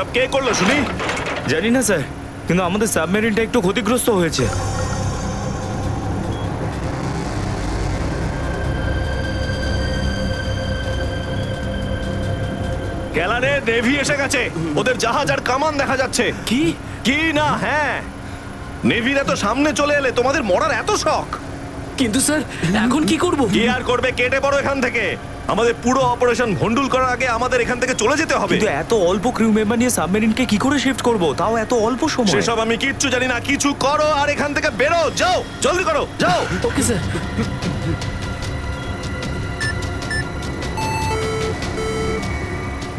এসব কে করলো শুনি? জানি না স্যার, কিন্তু আমাদের সাবমেরিনটা একটু ক্ষতিগ্রস্ত হয়েছে। গ্যালারে নেভি এসে গেছে, ওদের জাহাজ আর কামান দেখা যাচ্ছে। কি? কি না? হ্যাঁ, নেভিরা তো সামনে চলে এলে তোমাদের মরার এত শখ। কিন্তু স্যার এখন কি করব? কি আর করবে, কেটে পড়ো এখান থেকে। আমাদের পুরো অপারেশন ভন্ডুল করার আগে আমাদের এখান থেকে চলে যেতে হবে। কিন্তু এত অল্প ক্রিউ মেম্বার নিয়ে সাবমেরিনকে কি করে শিফট করব, তাও এত অল্প সময়? সেসব আমি কিচ্ছু জানি না, কিছু করো আর এখান থেকে বেরো, যাও, জলদি করো, যাও। Okay sir.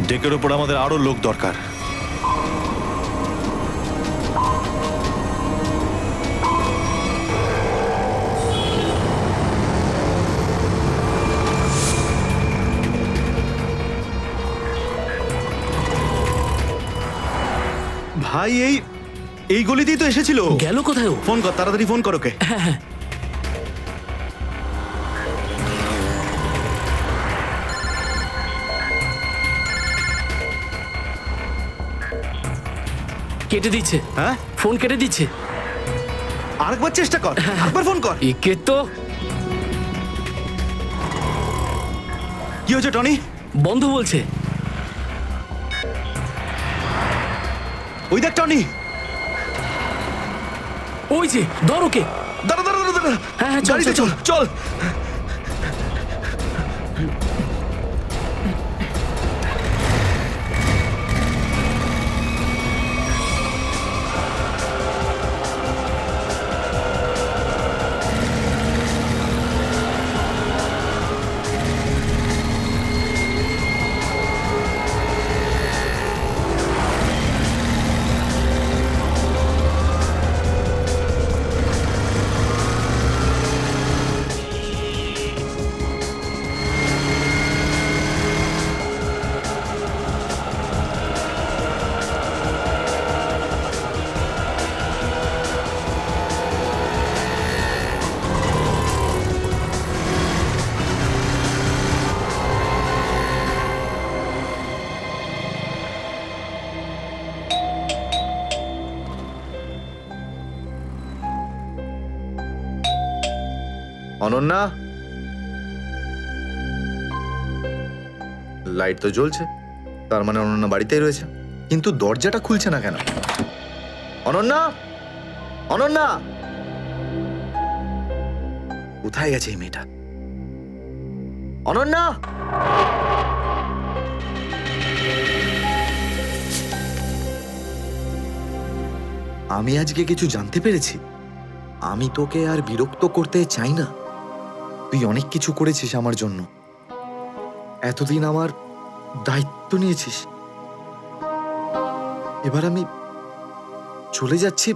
ডেকের উপর আমাদের আরো লোক দরকার। ভাই এই গলিতেই তো এসেছিল। গেল কোথায় ও? ফোন কর, তাড়াতাড়ি ফোন কর ওকে। কেটে দিচ্ছে। হ্যাঁ, ফোন কেটে দিচ্ছে। আরেকবার চেষ্টা কর, আরেকবার ফোন কর। একে তো কি হয়েছে টনি? বন্ধ বলছে। ওই দেখ টনি। ওই যে ধর ওকে। দাঁড়া দাঁড়া দাঁড়া দাঁড়া। হ্যাঁ, হ্যাঁ, চল, গাড়িতে চল, চল চল। অনন্যা, লাইট তো জ্বলছে, তার মানে অনন্যা বাড়িতেই রয়েছে, কিন্তু দরজাটা খুলছে না কেন? অনন্যা, অনন্যা, কোথায় গেছে এই মেয়েটা? অনন্যা, আমি আজকে কিছু জানতে পেরেছি। আমি তোকে আর বিরক্ত করতে চাই না। তুই অনেক কিছু করেছিস আমার জন্য, এতদিন আমার দায়িত্ব নিয়েছিস। এবার আমি চলে যাচ্ছি,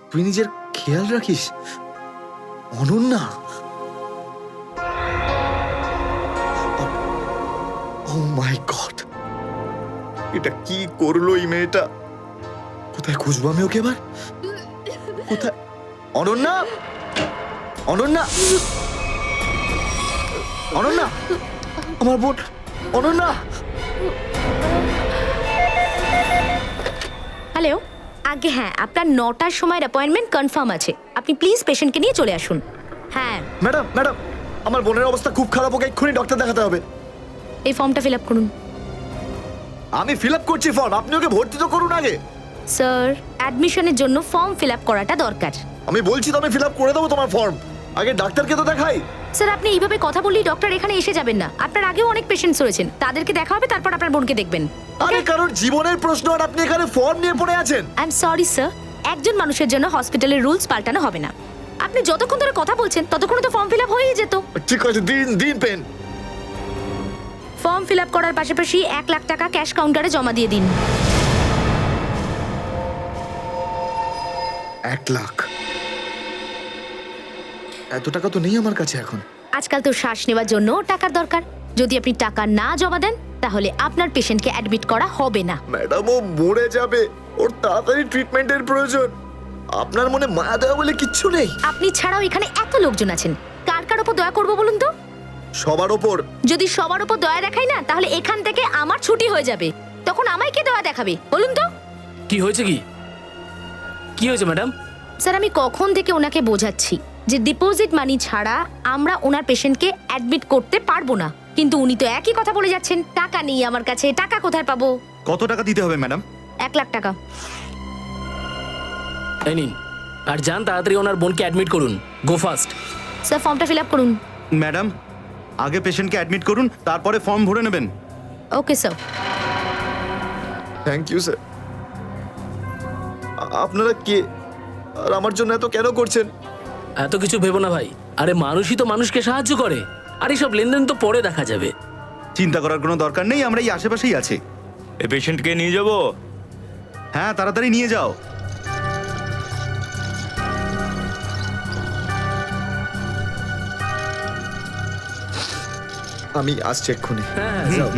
তুই নিজের খেয়াল রাখিস। অনন্যা, ও মাই গড, এটা কি করলো এই মেয়েটা? কোথায় খুঁজবো আমি ওকে এবার? কোথায়? অনন্যা, অনন্যা, অনন্যা, আমার বোন অনন্যা। হ্যালো, আগে হ্যাঁ, আপনার 9টার সময় অ্যাপয়েন্টমেন্ট কনফার্ম আছে। আপনি প্লিজ পেশেন্টকে নিয়ে চলে আসুন। হ্যাঁ ম্যাডাম, ম্যাডাম, আমার বোনের অবস্থা খুব খারাপ, ওকে এক্ষুনি ডক্টর দেখাতে হবে। এই ফর্মটা ফিল আপ করুন। আমি ফিল আপ করছি ফর্ম, আপনি ওকে ভর্তি তো করুন আগে। স্যার, অ্যাডমিশনের জন্য ফর্ম ফিল আপ করাটা দরকার। আমি বলছি তো আমি ফিল আপ করে দেবো তোমার ফর্ম, আগে ডাক্তারকে তো দেখাই। স্যার, আপনি এইভাবে কথা বললেই ডক্টর এখানে এসে যাবেন না। আপনার আগেও অনেক পেশেন্টস রয়েছেন, তাদেরকে দেখা হবে, তারপর আপনার বোনকে দেখবেন। আরে কারোর জীবনের প্রশ্ন আর আপনি এখানে ফর্ম নিয়ে পড়ে আছেন। আই এম সরি স্যার, একজন মানুষের জন্য হসপিটালের রুলস পাল্টানো হবে না। আপনি যতক্ষণ ধরে কথা বলছেন ততক্ষণ তো ফর্ম ফিল আপ হয়েই যেত। ঠিক আছে, দিন দিন পেন। ফর্ম ফিল আপ করার পাশাপাশি 1 লাখ টাকা ক্যাশ কাউন্টারে জমা দিয়ে দিন। 1 লাখ? এত টাকা তো নেই আমার কাছে এখন। আজকাল তো শ্বাস নেওয়ার জন্য টাকার দরকার। যদি আপনি টাকা না জমা দেন তাহলে আপনার পেশেন্টকে অ্যাডমিট করা হবে না। ম্যাডাম, ও মরে যাবে, ওর তাড়াতাড়ি ট্রিটমেন্টের প্রয়োজন। আপনার মনে মায়া দেওয়া বলে কিচ্ছু নেই? আপনি ছাড়াও এখানে এত লোকজন আছেন, কার কার উপর দয়া করবো বলুন তো? সবার ওপর। যদি সবার উপর দয়া দেখাই না, তাহলে এখান থেকে আমার ছুটি হয়ে যাবে। তখন আমায় কে দয়া দেখাবে বলুন তো? কি হয়েছে কি কি হয়েছে ম্যাডাম? স্যার আমি কখন থেকে ওনাকে বোঝাচ্ছি যে ডিপোজিট মানি ছাড়া আমরা ওনার পেশেন্টকে অ্যাডমিট করতে পারবো না, কিন্তু উনি তো একই কথা বলে যাচ্ছেন, টাকা নেই আমার কাছে, টাকা কোথায় পাবো? কত টাকা দিতে হবে ম্যাডাম? 1 লাখ টাকা। এই নিন, আর যান তাড়াতাড়ি ওনার বোনকে অ্যাডমিট করুন। Go fast. স্যার ফর্মটা ফিল আপ করুন। ম্যাডাম, আগে পেশেন্টকে অ্যাডমিট করুন, তারপরে ফর্ম ভরে নেবেন। Okay sir. Thank you sir. আপনারা কে আর আমার জন্য এত কেন করছেন? এত কিছু ভেবো না ভাই, আরে মানুষই তো মানুষকে সাহায্য করে, আর এইসব লেনদেন তো পরে দেখা যাবে। চিন্তা করার কোনো দরকার নেই, আমরা এই আশেপাশেই আছি। এই পেশেন্টকে নিয়ে যাবো। হ্যাঁ, তাড়াতাড়ি নিয়ে যাও। আমি আসছি এক্ষুনি। হ্যাঁ যাও।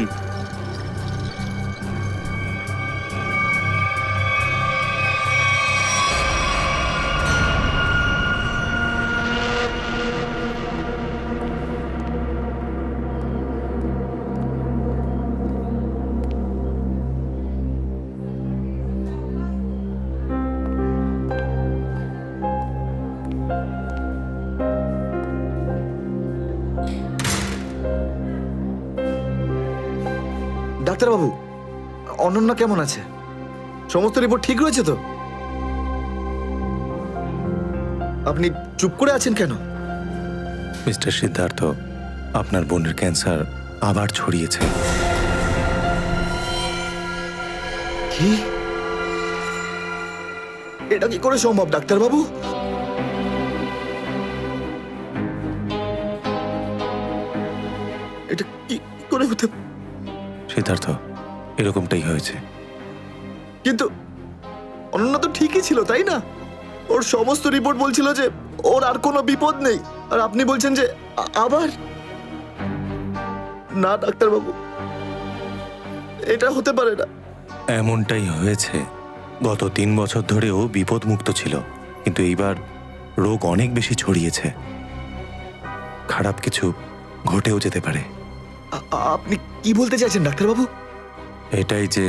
ডাক্তারবাবু, অনন্যা কেমন আছে? সমস্ত রিপোর্ট ঠিক রয়েছে তো? আপনি চুপ করে আছেন কেন? মিস্টার সিদ্ধার্থ, আপনার বোনের ক্যান্সার আবার ছড়িয়েছে। কি? এটা কি করে সম্ভব ডাক্তারবাবু? এটা কি করে হতে? সিদ্ধার্থ, এরকমটাই হয়েছে। কিন্তু অনন্যা তো ঠিকই ছিল, তাই না? ওর সমস্ত রিপোর্ট বলছিল যে ওর আর কোনো বিপদ নেই, আর আপনি বলছেন যে আবার? না ডাক্তারবাবু, এটা হতে পারে না। এমনটাই হয়েছে। গত 3 বছর ধরেও বিপদমুক্ত ছিল, কিন্তু এইবার রোগ অনেক বেশি ছড়িয়েছে। খারাপ কিছু ঘটেও যেতে পারে। আপনি কি বলতে চাইছেন ডাক্তারবাবু? এটাই যে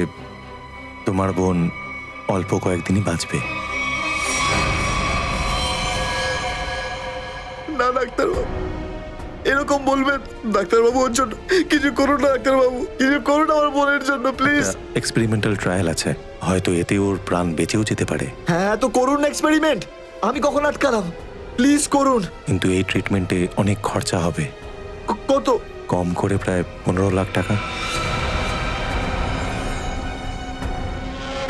তোমার বোন অল্প কয়েকদিনই বাঁচবে। না ডাক্তারবাবু, এরকম বলবেন? ডাক্তারবাবু, ওর জন্য কিছু করুন না ডাক্তারবাবু, কিছু করুন আমার বোনের জন্য প্লিজ। এক্সপেরিমেন্টাল ট্রায়াল আছে, হয়তো এতে ওর প্রাণ বেঁচেও যেতে পারে। হ্যাঁ, তো করুন না এক্সপেরিমেন্ট। আমি কখন আটকালাম? প্লিজ করুন। কিন্তু এই ট্রিটমেন্টে অনেক খরচা হবে। কত? কম করে প্রায় 15 লাখ টাকা।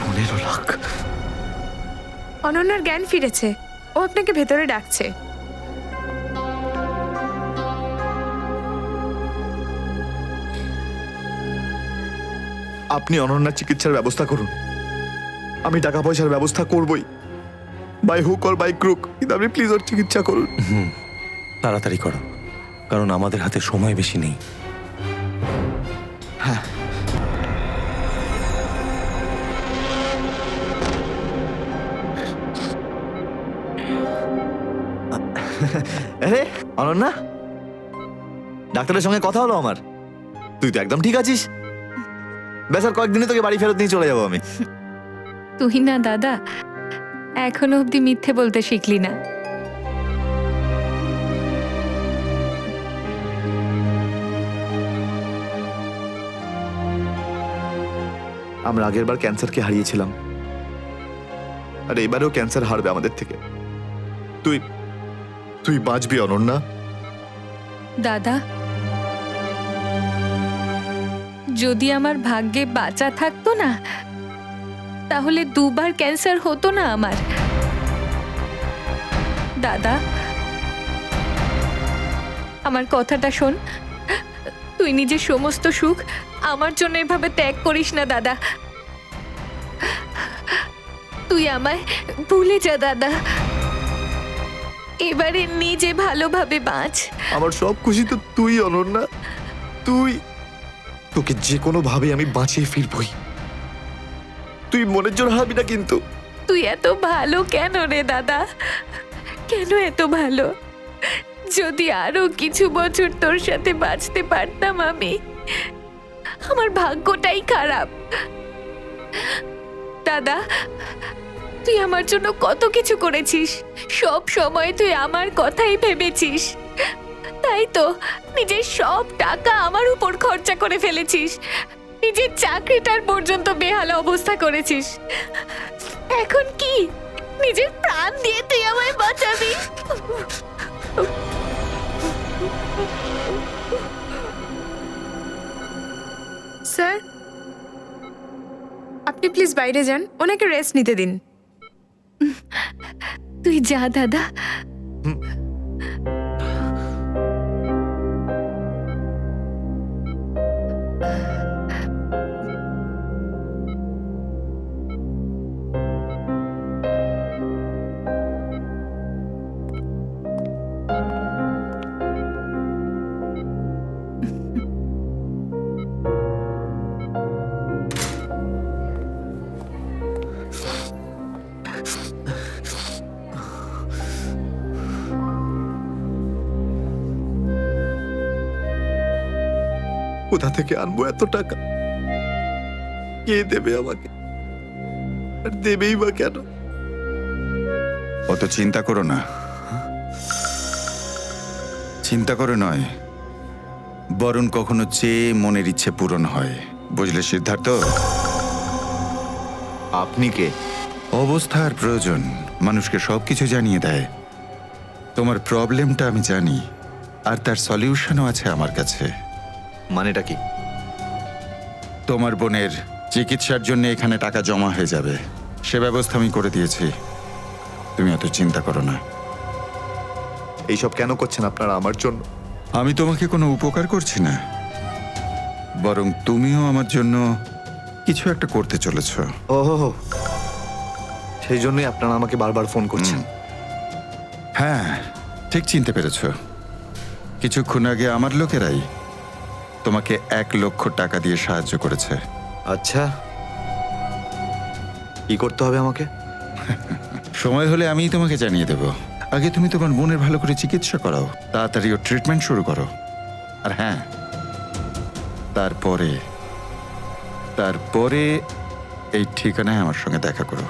15 লাখ? অনন্যার জ্ঞান ফিরেছে, ও আপনাকে ভেতরে ডাকছে। আপনি অনন্যার চিকিৎসার ব্যবস্থা করুন, আমি টাকা পয়সার ব্যবস্থা করবই, by hook or by crook, কিন্তু আপনি প্লিজ ওর চিকিৎসা করুন। তাড়াতাড়ি করো, কারণ আমাদের হাতে সময় বেশি নেই। আরে অনন্যা, ডাক্তারের সঙ্গে কথা হলো আমার, তুই তো একদম ঠিক আছিস। ব্যাস আর কয়েকদিনে তোকে বাড়ি ফেরত নিয়ে চলে যাবো আমি। তুই না দাদা, এখনো অব্দি মিথ্যে বলতে শিখলি না। আমরা আগের বার ক্যান্সারকে হারিয়েছিলাম, আর এবারেও ক্যান্সার হারবে আমাদের থেকে। তুই তুই বাঁচবি অনন্যা। দাদা, যদি আমার ভাগ্যে বাঁচা থাকতো না, তাহলে 2 বার ক্যান্সার হতো না আমার। দাদা, আমার কথাটা শোন, তুই নিজের সমস্ত সুখ আমার জন্য এভাবে ত্যাগ করিস না দাদা। তুই আমায় ভুলে যা দাদা, এবারে নিজে ভালোভাবে বাঁচ। আমার সব খুশি তো তুই অনন্যা, তুই। তোকে যে কোনো ভাবে আমি বাঁচিয়ে ফিরবই, তুই মনের জোর হারবি না কিন্তু। তুই এত ভালো কেন রে দাদা, কেন এত ভালো? যদি আরো কিছু বছর তোর সাথে বাঁচতে পারতাম আমি। আমার ভাগ্যটাই খারাপ। দাদা, তুই আমার জন্য কত কিছু করেছিস, সব সময় তুই আমার কথাই ভেবেছিস, তাই তো নিজের সব টাকা আমার উপর খরচা করে ফেলেছিস, নিজের চাকরিটার পর্যন্ত বেহালা অবস্থা করেছিস। এখন কি নিজের প্রাণ দিয়ে তুই আমায় বাঁচাবি? স্যার, আপনি প্লিজ বাইরে যান, ওনাকে রেস্ট নিতে দিন। তুই যা দাদা। কোথা থেকে আনবো এত টাকা? কে দেবে আমাকে? আর দেবেই বা কেন? অত চিন্তা করো না, চিন্তা করে নয়, বরং কখনো চেয়ে মনের ইচ্ছে পূরণ হয়, বুঝলে সিদ্ধার্থ? আপনি কে? অবস্থার প্রয়োজন মানুষকে সবকিছু জানিয়ে দেয়। তোমার প্রবলেমটা আমি জানি, আর তার সলিউশনও আছে আমার কাছে। মানেটা কি? তোমার বোনের চিকিৎসার জন্য এখানে টাকা জমা হয়ে যাবে, সে ব্যবস্থা আমি করে দিয়েছি। তুমি অত চিন্তা করো না। এইসব কেন করছেন আপনারা আমার জন্য? আমি তোমাকে কোনো উপকার করছি না, বরং তুমিও আমার জন্য কিছু একটা করতে চলেছ। ওহো, সেই জন্যই আপনারা আমাকে বারবার ফোন করছেন। হ্যাঁ, ঠিক চিনতে পেরেছ। কিছুক্ষণ আগে আমার লোকেরাই তোমাকে 1 লক্ষ টাকা দিয়ে সাহায্য করেছে। আচ্ছা, কি করতে হবে আমাকে? সময় হলে আমিই তোমাকে জানিয়ে দেব। আগে তুমি তোমার বোনের ভালো করে চিকিৎসা করাও, তাড়াতাড়ি ওর ট্রিটমেন্ট শুরু করো। আর হ্যাঁ, তারপরে তারপরে এই ঠিকানায় আমার সঙ্গে দেখা করো।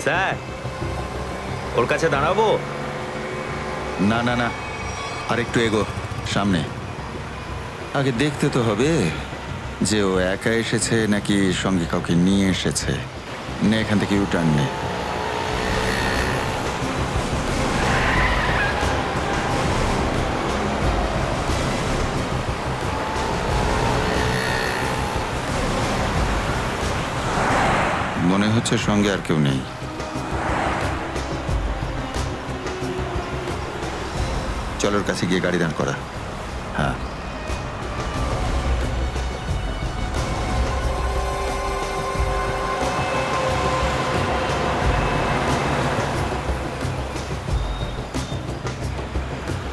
স্যার, ওর কাছে দাঁড়াবো? না না না, আর একটু এগো সামনে। আগে দেখতে তো হবে যে ও একা এসেছে নাকি সঙ্গে কাউকে নিয়ে এসেছে। নে, এখান থেকে ইউটার্ন নে। মনে হচ্ছে সঙ্গে আর কেউ নেই। চলোর কাছে গিয়ে গাড়ি দাঁড় করা। হ্যাঁ,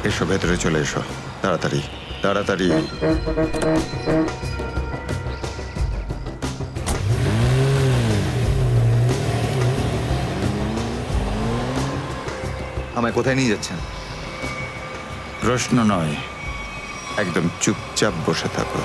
এসো, ভেতরে চলে এসো, তাড়াতাড়ি তাড়াতাড়ি। আমায় কোথায় নিয়ে যাচ্ছেন? প্রশ্ন নয়, একদম চুপচাপ বসে থাকো।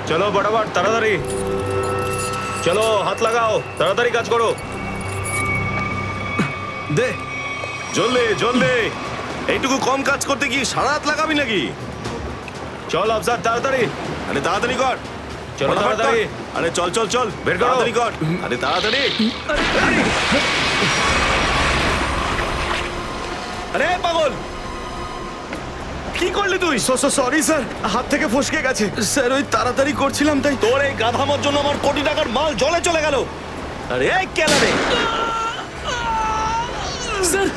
চলো বটাবট তাড়াতাড়ি চলো, হাত লাগাও, তাড়াতাড়ি কাজ করো। দে জলদি জলদি, এইটুকু কম কাজ করতে কি সারা রাত লাগাবি নাকি? চল আফসার তাড়াতাড়ি, আরে তাড়াতাড়ি কর, চলো তাড়াতাড়ি, আরে চল চল চল, বের কর, তাড়াতাড়ি কর, আরে তাড়াতাড়ি। আরে পাগল, কি করলি তুই? সরি স্যার, হাত থেকে ফসকে গেছে স্যার, ওই তাড়াতাড়ি করছিলাম তাই। তোর এই গাধামার জন্য আমার কোটি টাকার মাল জলে চলে গেল। আরে এই কেলারে, স্যার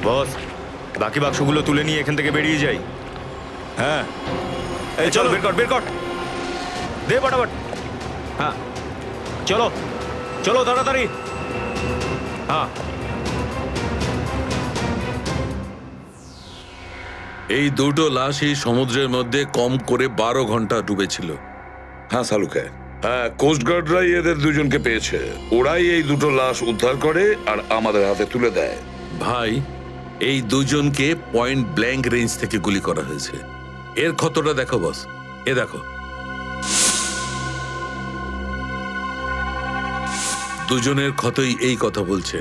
বস বাকি বাক্সগুলো তুলে নিয়ে এখান থেকে বেরিয়ে যাই। হ্যাঁ এই চলো, বের কর বের কর, দে ফটাফট। হ্যাঁ চলো চলো তাড়াতাড়ি। হ্যাঁ এই দুটো লাশই সমুদ্রের মধ্যে কম করে 12 ঘন্টা ডুবেছিল। হ্যাঁ সালুকে, হ্যাঁ কোস্টগার্ডরাই এদের দুজনকে পেয়েছে। ওরাই এই দুটো লাশ উদ্ধার করে আর আমাদের হাতে তুলে দেয়। ভাই, এই দুজনকে পয়েন্ট ব্ল্যাঙ্ক রেঞ্জ থেকে গুলি করা হয়েছে। এর ক্ষতটা দেখো বস, এ দেখো। দুজনের ক্ষতই এই কথা বলছে।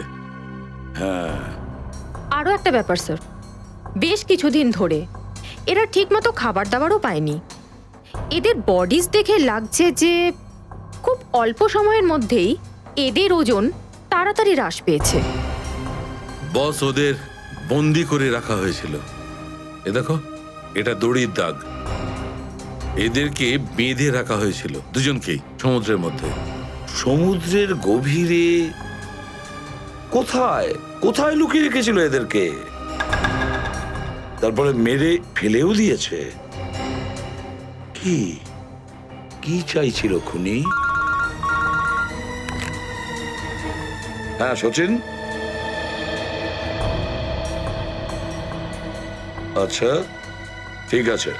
হ্যাঁ, আরও একটা ব্যাপার স্যার, বেশ কিছুদিন ধরে এরা ঠিকমতো খাবার দাবারও পায়নি। এদের বডিজ দেখে লাগছে যে খুব অল্প সময়ের মধ্যেই এদের ওজন তাড়াতাড়ি হ্রাস পেয়েছে। বস, ওদের বন্দি করে রাখা হয়েছিল। এ দেখো, এটা দড়ির দাগ। এদেরকে বেঁধে রাখা হয়েছিল দুজনকেই সমুদ্রের মধ্যে। সমুদ্রের গভীরে কোথায় কোথায় লুকিয়ে রেখেছিল এদেরকে, তারপরে মেরে ফেলেও দিয়েছে। কি কি চাইছিল খুনি? হ্যাঁ সচিন, আচ্ছা ঠিক আছে,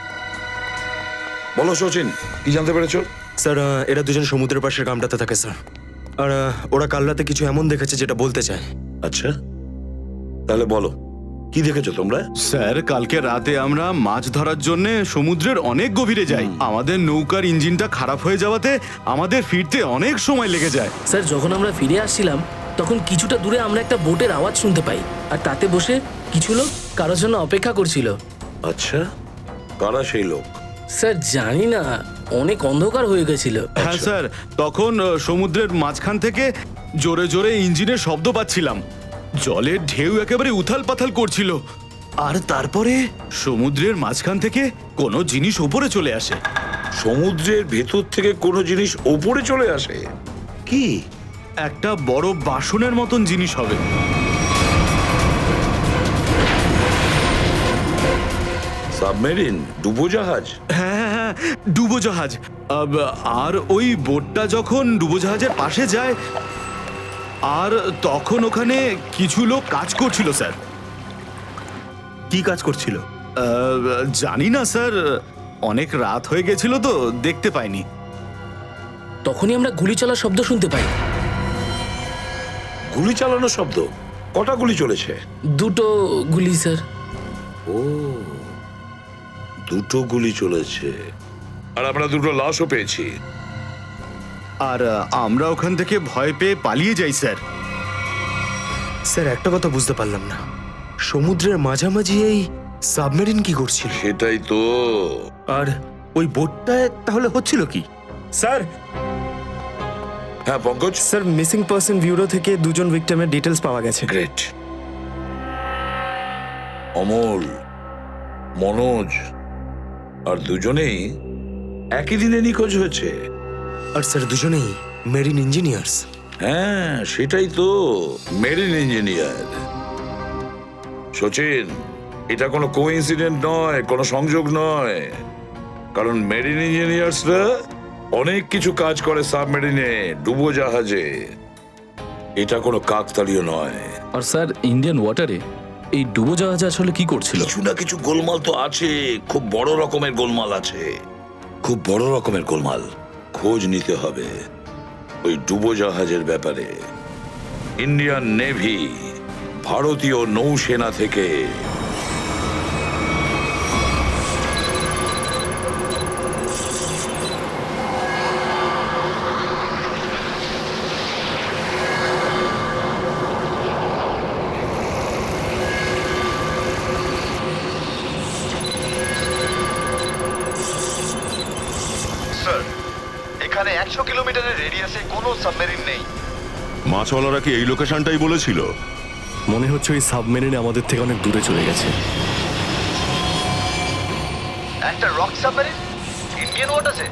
বলো সচিন, কি জানতে পেরেছো? স্যার এরা দুজন সমুদ্রের পাশের গ্রামটাতে থাকে স্যার, আর ওরা কাল রাতে কিছু এমন দেখেছে যেটা বলতে চায়। আচ্ছা তাহলে বলো, কি দেখেছো তোমরা? স্যার, কালকে রাতে আমরা মাছ ধরার জন্য সমুদ্রের অনেক গভীরে যাই। আমাদের নৌকার ইঞ্জিনটা খারাপ হয়ে যাওয়াতে আমাদের ফিরতে অনেক সময় লেগে যায়। স্যার, যখন আমরা ফিরে আসছিলাম তখন কিছুটা দূরে আমরা একটা বোটের আওয়াজ শুনতে পাই, আর তাতে বসে কিছু লোক কারোর জন্য অপেক্ষা করছিল। আচ্ছা, কারা সেই লোক? স্যার জানি না, অনেক অন্ধকার হয়ে গেছিল। হ্যাঁ স্যার, তখন সমুদ্রের মাঝখান থেকে জোরে জোরে ইঞ্জিনের শব্দ পাচ্ছিলাম। জলের ঢেউ একেবারে উথাল পাথাল করছিল, আর তারপরে সমুদ্রের মাঝখান থেকে কোনো জিনিস ওপরে চলে আসে। সমুদ্রের ভেতর থেকে কোনো জিনিস ওপরে চলে আসে? কি? একটা বড় বাসনের মতন জিনিস হবে। সাবমেরিন, ডুবোজাহাজ? হ্যাঁ, ডুবোজাহাজ। আর ওই বোটটা যখন ডুবোজাহাজের পাশে যায়, আর তখন ওখানে কিছু লোক কাজ করছিল স্যার। কি কাজ করছিল? জানি না স্যার, অনেক রাত হয়ে গেছিল তো দেখতে পাইনি। তখনই আমরা গুলি চলার শব্দ শুনতে পাই। গুলি চালানোর শব্দ? কটা গুলি চলেছে? দুটো গুলি স্যার। ও, দুটো গুলি চলেছে। আর আমরা দুটো লাশও পেয়েছি। আর আমরা ওখান থেকে ভয় পেয়ে পালিয়ে যাই স্যার। স্যার একটা কথা বুঝতে পারলাম না, সমুদ্রের মাঝামাঝি এই সাবমেরিন কি করছিল? সেটাই তো। আর ওই বোটটায় তাহলে হচ্ছিল কি? স্যার, হ্যাঁ Pankaj? Sir missing person bureau থেকে দুজন ভিক্টিমের ডিটেলস পাওয়া গেছে। গ্রেট। অমল, মনোজ আর দুজনেই একই দিনে নিখোঁজ হয়েছে। আর স্যার দুজনেই মেরিন ইঞ্জিনিয়ার্স। হ্যাঁ সেটাই তো, মেরিন ইঞ্জিনিয়ার। সচিন, এটা কোনো কোইন্সিডেন্ট নয়, কোনো সংযোগ নয়, কারণ মেরিন ইঞ্জিনিয়ার্সরা অনেক কিছু কাজ করে সাবমেরিনে, ডুবোজাহাজে। এটা কোনো কাকতালীয় নয়। আর স্যার, ইন্ডিয়ান ওয়াটারে এই ডুবোজাহাজ আসলে কি করছিল? কিছু না কিছু গোলমাল তো আছে, খুব বড় রকমের গোলমাল আছে, খুব বড় রকমের গোলমাল। খোঁজ নিতে হবে ওই ডুবোজাহাজের ব্যাপারে। ইন্ডিয়ান নেভি, ভারতীয় নৌসেনা থেকে 100 কিলোমিটারের রেডিয়াসে কোনো সাবমেরিন নেই। মাছওয়ালারা কি এই লোকেশনটাই বলেছিল? মনে হচ্ছে ওই সাবমেরিন আমাদের থেকে অনেক দূরে চলে গেছে। একটা রক সাবমেরিন ইন্ডিয়ান ওয়াটারে,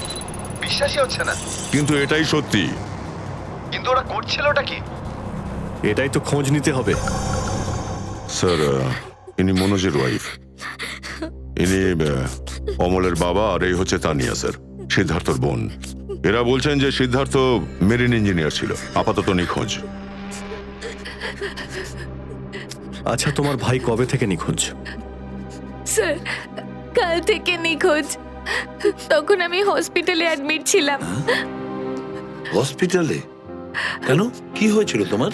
বিশ্বাসই হচ্ছে না। কিন্তু এটাই সত্যি। কিন্তু ওরা করছিলটা কি? এটাই তো খোঁজ নিতে হবে। স্যার, ইনি মনোজের ওয়াইফ। ইনি অমলের বাবা, আর এই হচ্ছে তানিয়া স্যার, সিদ্ধার্থর বোন। এরা বলছেন যে সিদ্ধার্থ মেরিন ইঞ্জিনিয়ার ছিল, আপাতত নিখোঁজ। আচ্ছা, তোমার ভাই কবে থেকে নিখোঁজ? স্যার, কাল থেকে নিখোঁজ। তখন আমি হসপিটালে অ্যাডমিট ছিলাম। হসপিটালে? কেন, কি হয়েছিল তোমার?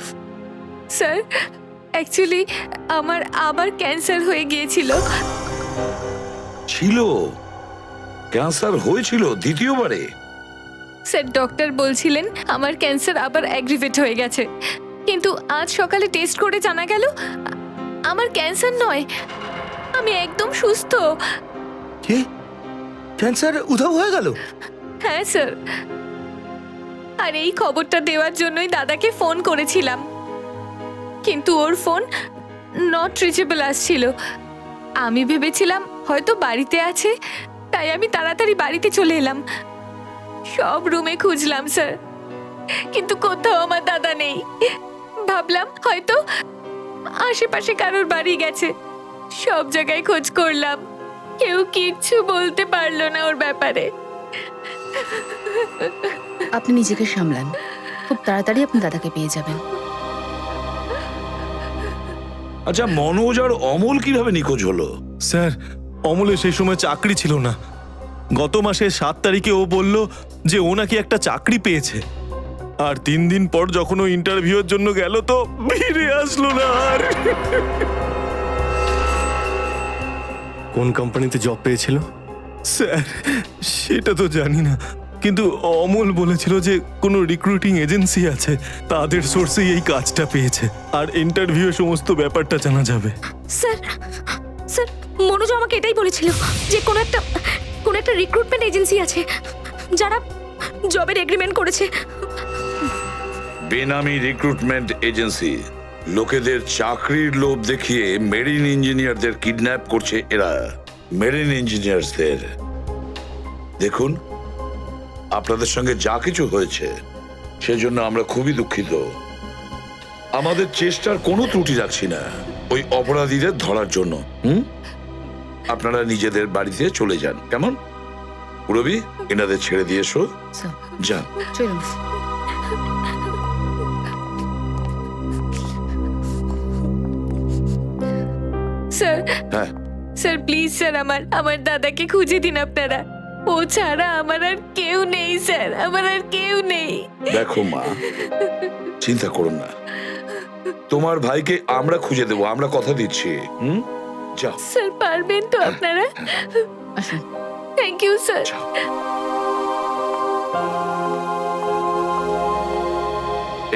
স্যার, অ্যাকচুয়ালি আমার আবার ক্যান্সার হয়ে গিয়েছিল। ছিল? ক্যান্সার হয়েছিল দ্বিতীয়বারে? স্যার, ডক্টর বলছিলেন আমার ক্যান্সার আবার অ্যাগ্রিভেট হয়ে গেছে, কিন্তু আজ সকালে টেস্ট করে জানা গেল আমার ক্যান্সার নয়, আমি একদম সুস্থ। কি? ক্যান্সার উধাও হয়ে গেল? হ্যাঁ স্যার, আর এই খবরটা দেওয়ার জন্যই দাদাকে ফোন করেছিলাম, কিন্তু ওর ফোন নট রিচেবল আসছিল। আমি ভেবেছিলাম হয়তো বাড়িতে আছে, তাই আমি তাড়াতাড়ি বাড়িতে চলে এলাম। সব রুমে খুঁজলাম স্যার, কিন্তু কোথাও আমার দাদা নেই। ভাবলাম হয়তো আশেপাশে কারোর বাড়ি গেছে। সব জায়গায় খোঁজ করলাম, কেউ কিচ্ছু বলতে পারলো না ওর ব্যাপারে। আপনি নিজেকে সামলান, খুব তাড়াতাড়ি আপনি দাদাকে পেয়ে যাবেন। আচ্ছা, মনোজ আর অমল কিভাবে নিখোঁজ হলো? স্যার, অমলের সেই সময় চাকরি ছিল না। গত মাসের 7 তারিখে ও বলল যে ও নাকি একটা চাকরি পেয়েছে, আর 3 দিন পর যখন ও ইন্টারভিউর জন্য গেল তো ফিরে আসলো না আর। কোন কোম্পানিতে জব পেয়েছিল? স্যার, সেটা তো জানি না, কিন্তু অমল বলেছিল যে কোনো রিক্রুটিং এজেন্সি আছে, তাদের সোর্সেই এই কাজটা পেয়েছে, আর ইন্টারভিউ সমস্ত ব্যাপারটা জানা যাবে। স্যার, স্যার, মনোজ আমাকে এটাই বলেছিল যে কোনো একটা রিক্রুটমেন্ট এজেন্সি আছে যারা জবের এগ্রিমেন্ট করেছে। বেনামি রিক্রুটমেন্ট এজেন্সি লোকেদের চাকরির লোভ দেখিয়ে মেরিন ইঞ্জিনিয়ারদের কিডন্যাপ করছে এরা। মেরিন ইঞ্জিনিয়ারদের দেখুন, আপনাদের সঙ্গে যা কিছু হয়েছে সেজন্য আমরা খুবই দুঃখিত। আমাদের চেষ্টার কোনো ত্রুটি রাখছি না ওই অপরাধীদের ধরার জন্য। আপনারা নিজেদের বাড়িতে চলে যান, কেমন? রবি, এনাদের ছেড়ে দিয়ে এসো। যান। চলুন। স্যার, হ্যাঁ, স্যার প্লিজ স্যার, আমার দাদাকে খুঁজে দিন আপনারা। ও ছাড়া আমার আর কেউ নেই স্যার, আমার আর কেউ নেই। দেখো মা, চিন্তা করুন না, তোমার ভাইকে আমরা খুঁজে দেবো, আমরা কথা দিচ্ছি। যাও স্যার, পারবেন তো আপনারা? আসুন। Thank you sir.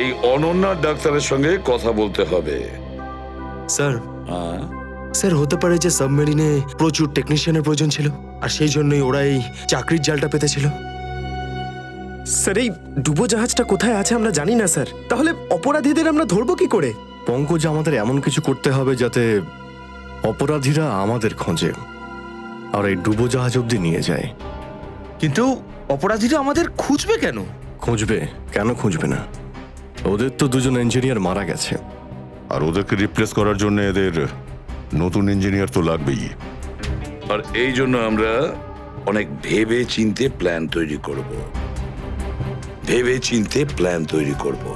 এই অনন্যার ডাক্তারের সঙ্গে কথা বলতে হবে। স্যার, স্যার হতে পারে যে সাবমেরিনে প্রচুর টেকনিশিয়ানের প্রয়োজন ছিল, আর সেই জন্যই ওরা এই চাকরির জালটা পেতেছিল। স্যার, এই ডুবো জাহাজটা কোথায় আছে আমরা জানি না স্যার, তাহলে অপরাধীদের আমরা ধরবো কি করে? পঙ্কজ, আমাদের এমন কিছু করতে হবে যাতে অপরাধীরা আমাদের খোঁজে আর এই ডুবো জাহাজ অব্দি নিয়ে যায়। কিন্তু অপরাধীরা আমাদের খুঁজবে কেন? খুঁজবে কেন? খুঁজবে না? ওদের তো 2জন ইঞ্জিনিয়ার মারা গেছে, আর ওদেরকে রিপ্লেস করার জন্য এদের নতুন ইঞ্জিনিয়ার তো লাগবেই। আর এই জন্য আমরা অনেক ভেবে চিন্তে প্ল্যান তৈরি করব। ভেবে চিন্তে প্ল্যান তৈরি করব।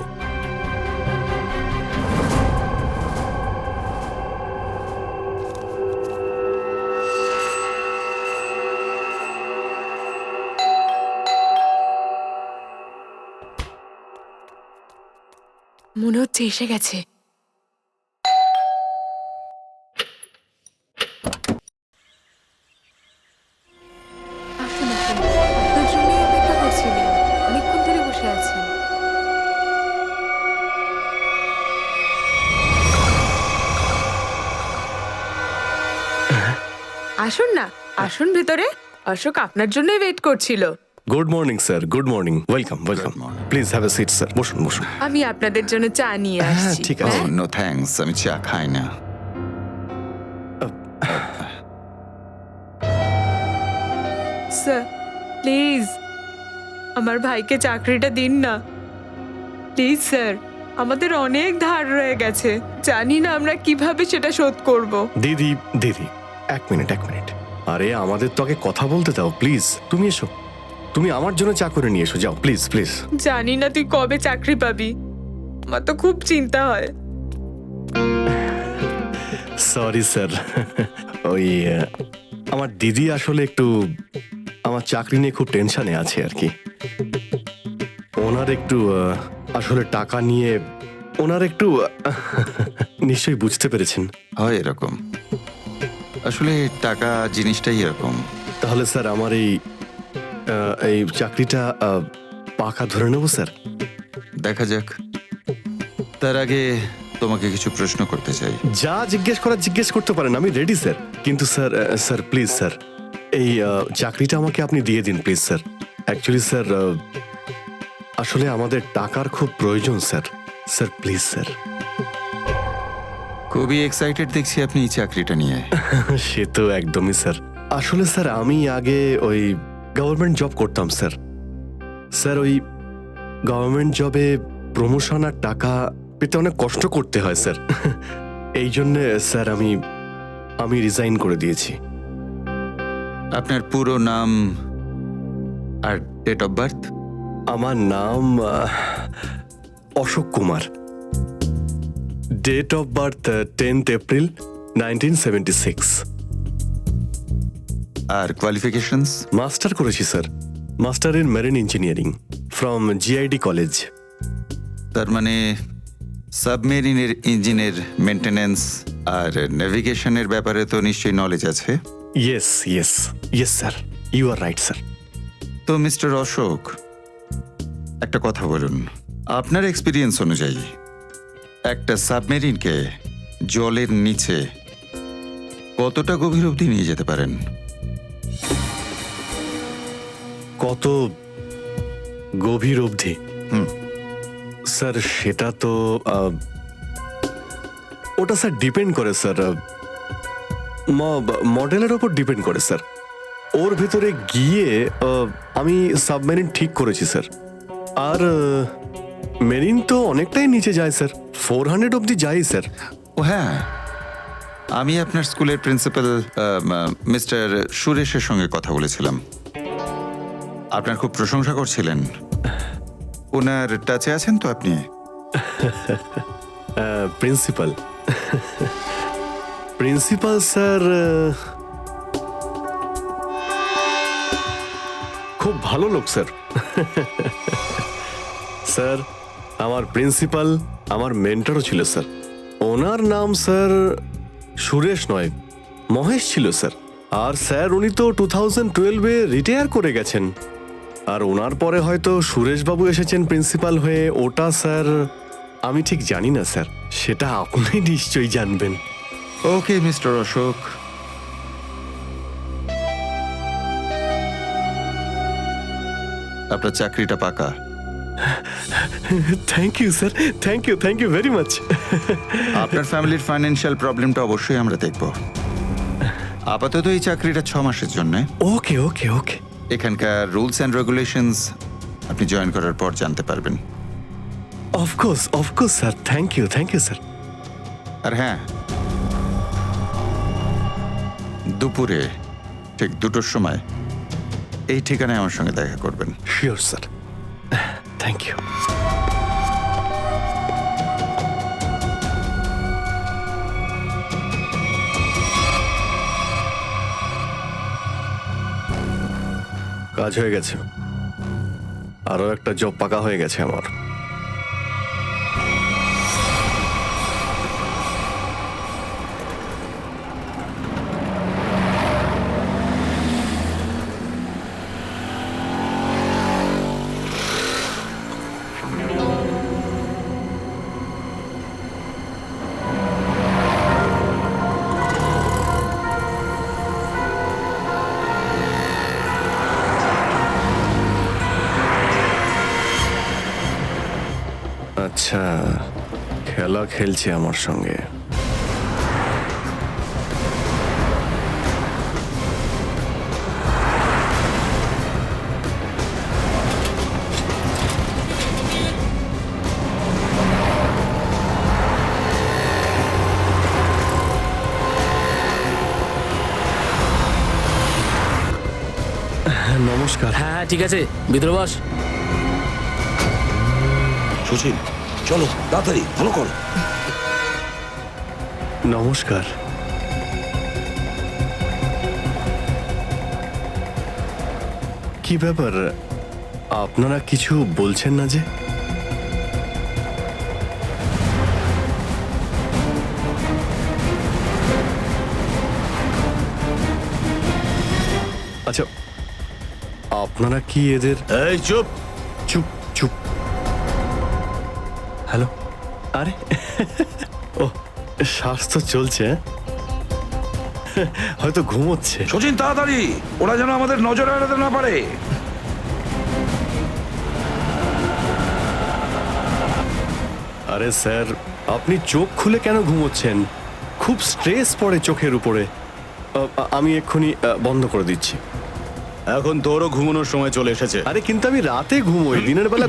মনে হচ্ছে এসে গেছে। আসুন, আসুন, আপনার জন্যই অপেক্ষা করছিলাম, অনেকক্ষণ ধরে বসে আছেন। আসুন না, আসুন ভেতরে। অশোক আপনার জন্যই ওয়েট করছিল। Good morning sir, good morning, welcome welcome. Please have a seat sir, বসুন বসুন। আমি আপনাদের জন্য চা নিয়ে হ্যাঁ আসছি। ঠিক আছে। নো থ্যাঙ্কস, আমি চা খাই না। স্যার প্লিজ আমার ভাইকে চাকরিটা দিন না, প্লিজ স্যার। আমাদের অনেক ধার রয়ে গেছে, জানি না আমরা কিভাবে সেটা শোধ করব। দিদি দিদি, এক মিনিট এক মিনিট। আরে আমাদের তো আগে কথা বলতে দাও প্লিজ। তুমি এসো, তুমি আমার জন্য চা করে নিয়ে এসো, যাও প্লিজ প্লিজ। জানি না তুই কবে চাকরি পাবি, আমার তো খুব চিন্তা হয়। সরি স্যার, ওই আমার দিদি আসলে একটু আমার চাকরি নিয়ে খুব টেনশনে আছে আর কি। ওনার একটু আসলে টাকা নিয়ে ওনার একটু নিশ্চয়ই বুঝতে পেরেছেন। হয় এরকম, আসলে টাকা জিনিসটাই এরকম। তাহলে স্যার আমার এই চাকরিটা পাকা ধরে নেব স্যার? দেখা যাক, তার আগে তোমাকে কিছু প্রশ্ন করতে চাই। যা জিজ্ঞেস করার জিজ্ঞেস করতে পারেন, আমি রেডি স্যার। কিন্তু স্যার স্যার প্লিজ স্যার, এই চাকরিটা আমাকে আপনি দিয়ে দিন প্লিজ স্যার। অ্যাকচুয়ালি স্যার আসলে আমাদের টাকার খুব প্রয়োজন স্যার। Sir please sir. খুবই এক্সাইটেড দেখছি আপনি এই চাকরিটা নিয়ে। সে তো একদমই স্যার। আসলে স্যার আমি আগে ওই গভর্নমেন্ট জব করতাম স্যার। স্যার ওই গভর্নমেন্ট জবে প্রমোশন আর টাকা পেতে অনেক কষ্ট করতে হয় স্যার। এই জন্যে স্যার আমি রিজাইন করে দিয়েছি। আপনার পুরো নাম আর ডেট অফ বার্থ? আমার নাম Ashok Kumar. Date of birth 10th April 1976। আর কোয়ালিফিকেশনস? মাস্টার করেছি sir, master in marine engineering from GID college. তার মানে সাবমেরিনের ইঞ্জিনের মেনটেন্যান্স আর নেভিগেশনের ব্যাপারে তো নিশ্চয়ই নলেজ আছে। Yes yes yes sir, you are right sir. তো মিস্টার অশোক, একটা কথা বলুন, আপনার এক্সপিরিয়েন্স অনুযায়ী একটা সাবমেরিনকে জলের নিচে কতটা গভীর অবধি নিয়ে যেতে পারেন? কত গভীর অবধি? স্যার সেটা তো ওটা স্যার ডিপেন্ড করে স্যার, মডেলের ওপর ডিপেন্ড করে স্যার। ওর ভেতরে গিয়ে আমি সাবমেরিন ঠিক করেছি স্যার। আর মেরিন তো অনেকটাই নিচে যায় স্যার, 400 অবধি যাই স্যার। ও হ্যাঁ, আমি আপনার স্কুলের প্রিন্সিপাল মিস্টার সুরেশের সঙ্গে কথা বলেছিলাম, আপনার খুব প্রশংসা করছিলেন। ওনার টাচে আছেন তো আপনি? প্রিন্সিপাল প্রিন্সিপাল স্যার খুব ভালো লোক স্যার। স্যার আমার প্রিন্সিপাল আমার মেন্টরও ছিল স্যার। ওনার নাম স্যার সুরেশ নয়, মহেশ ছিল স্যার। আর স্যার উনি তো 2012-এ রিটায়ার করে গেছেন। আর ওনার পরে হয়তো সুরেশবাবু এসেছেন প্রিন্সিপাল হয়ে, ওটা স্যার আমি ঠিক জানি না স্যার, সেটা আপনি নিশ্চয়ই জানবেন। ওকে মিস্টার অশোক, আপনার চাকরিটা পাকা। Thank you sir, thank you very much. আপনার ফ্যামিলির ফাইন্যান্সিয়াল প্রবলেমটা অবশ্যই আমরা দেখব। আপাতত এই চাকরিটা 6 মাসের জন্য। ওকে ওকে ওকে। এখানকার রুলস অ্যান্ড রেগুলেশনস আপনি জয়েন করার পর জানতে পারবেন। Of course sir, thank you sir. আর হ্যাঁ, দুপুরে ঠিক 2টোর সময় এই ঠিকানায় আমার সঙ্গে দেখা করবেন। Sure sir, thank you. কাজ হয়ে গেছে, আরো একটা জব পাকা হয়ে গেছে আমার। আচ্ছা, খেলা খেলছে আমার সঙ্গে। নমস্কার। হ্যাঁ ঠিক আছে, ভিতরে বস। সুশীল, চলো তাড়াতাড়ি, ফলো করো। নমস্কার। কি ব্যাপার, আপনারা কিছু বলছেন না যে? আচ্ছা, আপনারা কি এদের... এই চুপ চুপ চুপ। হ্যালো, আরে ও, স্বাস্থ্য চলছে, হয়তো ঘুমোচ্ছে। সচিন তাড়াতাড়ি, ওরা যেন আমাদের নজর এড়াতে না পারে। আরে স্যার, আপনি চোখ খুলে কেন ঘুমোচ্ছেন? খুব স্ট্রেস পড়ে চোখের উপরে। আমি এক্ষুনি বন্ধ করে দিচ্ছি। এখন তোরও ঘুমানোর সময় চলে এসেছে। আরে কিন্তু আমি রাতে ঘুমোই, দিনের বেলা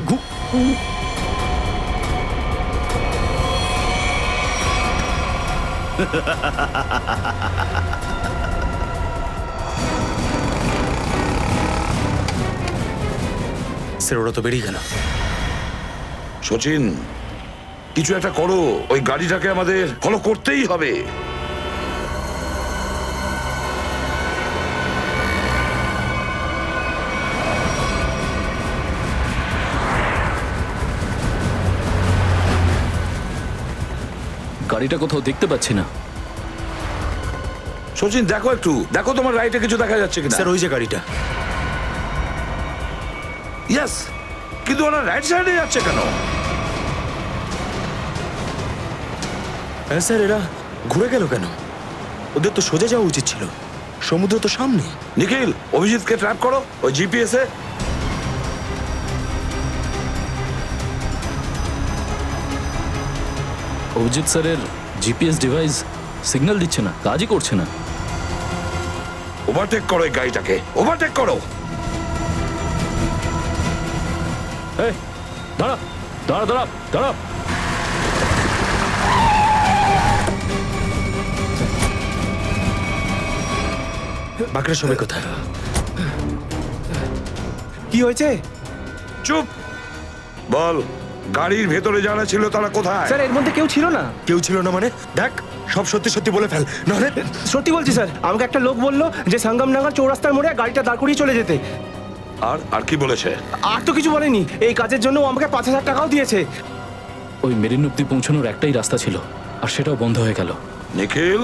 স্যার ওরা তো বেরিয়ে গেল। সচিন, কিছু একটা করো, ওই গাড়িটাকে আমাদের ফলো করতেই হবে। গাড়িটা কোথাও দেখতে পাচ্ছি না। সচিন দেখো একটু, দেখো তোমার রাইটে কিছু দেখা যাচ্ছে কিনা। স্যার ওই যে গাড়িটা। ইয়েস, কিন্তু ওরা রাইট সাইডে যাচ্ছে কেন? হ্যাঁ স্যার, এরা ঘুরে গেল কেন? ওদের তো সোজা যাওয়া উচিত ছিল, সমুদ্র তো সামনে। নিখিল, অভিজিৎকে ট্র্যাপ করো ওই জিপিএস এ। অভিজিৎ স্যারের জিপিএস ডিভাইস সিগন্যাল দিচ্ছে না, কাজই করছে না। ওভারটেক করো এই গাড়িটাকে, ওভারটেক করো। এই দাঁড়া দাঁড়া দাঁড়া দাঁড়া। বাকিরা সবাই কোথায়? কি হয়েছে? চুপ, বল গাড়ির ভেতরে যারা ছিল তারা কোথায়? স্যার এর মধ্যে কেউ ছিল না। কেউ ছিল না মানে? দেখ, সব সত্যি সত্যি বলে ফেল, নাহলে... সত্যি বলছি স্যার, আমাকে একটা লোক বললো যে সঙ্গমনগর চৌরাস্তার মোড়ে গাড়িটা দাঁড় করিয়ে চলে যেতে। আর কি বলেছে? আর তো কিছু বলেনি। এই কাজের জন্য ও আমাকে 5,000 টাকাও দিয়েছে। ওই মেরিন অব্দি পৌঁছানোর একটাই রাস্তা ছিল, আর সেটাও বন্ধ হয়ে গেল। নিখিল,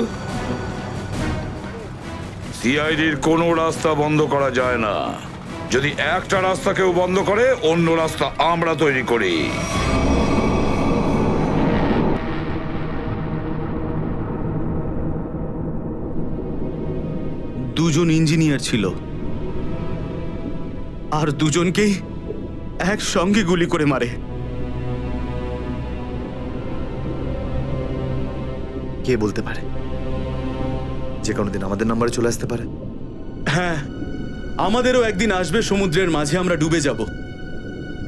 সিআইডির কোনো রাস্তা বন্ধ করা যায় না। যদি একটা রাস্তা কেউ বন্ধ করে, অন্য রাস্তা আমরা তৈরি করি। দুজন ইঞ্জিনিয়ার ছিল, আর দুজনকেই একসঙ্গে গুলি করে মারে। কে বলতে পারে যে কোনোদিন আমাদের নাম্বারে চলে আসতে পারে? হ্যাঁ, আমাদেরও একদিন আসবে, সমুদ্রের মাঝে আমরা ডুবে যাব,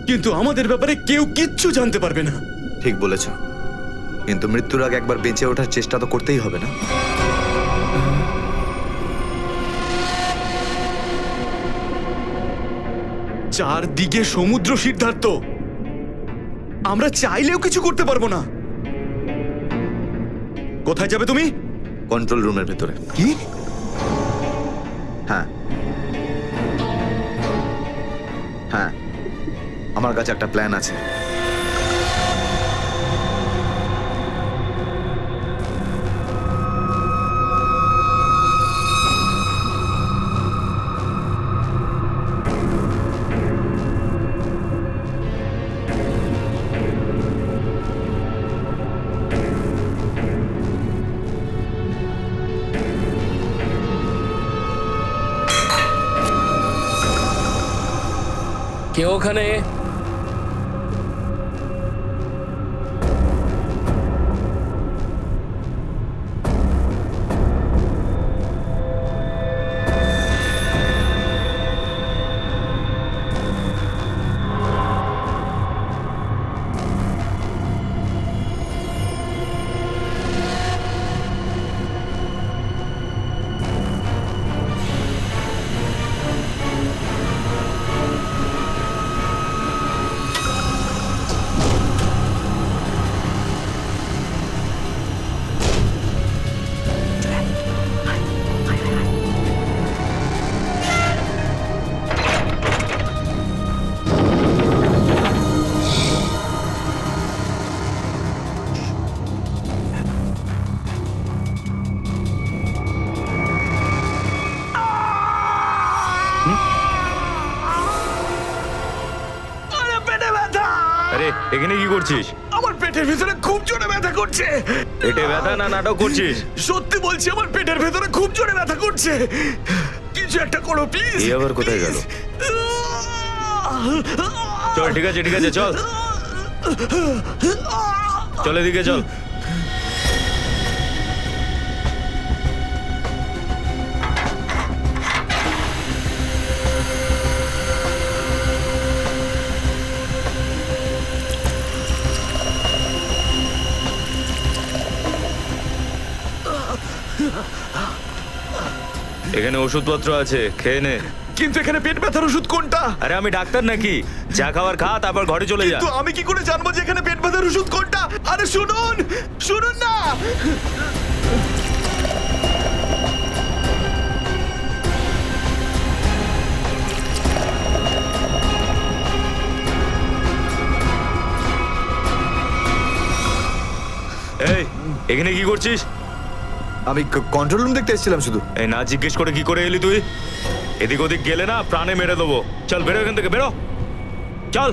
কিন্তু আমাদের ব্যাপারে কেউ কিচ্ছু জানতে পারবে না। ঠিক বলেছ, কিন্তু মৃত্যুর আগে একবার বেঁচে ওঠার চেষ্টা তো করতেই হবে না? চারদিকে সমুদ্র, সিদ্ধার্থ, আমরা চাইলেও কিছু করতে পারবো না। কোথায় যাবে তুমি? কন্ট্রোল রুমের ভেতরে। কি? হ্যাঁ হ্যাঁ, আমার কাছে একটা প্ল্যান আছে। কে ওখানে? এখানে কি করছিস? আমার পেটের ভেতরে খুব জোরে ব্যথা করছে। পেটে ব্যথা না নাটক করছিস? সত্যি বলছি, আমার পেটের ভেতরে খুব জোরে ব্যথা করছে। কিছু একটা করো প্লিজ। এই আবার কোথায় গেল? চল ঠিক আছে চল চল এদিকে চল। এখানে ওষুধপত্র আছে, খেয়ে নে। কিন্তু এখানে পেট ব্যথার ওষুধ কোনটা? আরে আমি ডাক্তার নাকি? যা খাবার খা, তারপর ঘরে চলে যা। কিন্তু আমি কি করে জানবো যে এখানে পেট ব্যথার ওষুধ কোনটা? আরে শুনুন না। এই এখানে কি করছিস? আমি কন্ট্রোল রুম দেখতে এসেছিলাম শুধু। এই না জিজ্ঞেস করে কি করে এলি তুই? এদিক ওদিক গেলে না প্রাণে মেরে দেবো। চল বেরো এখান থেকে, বেরো চল।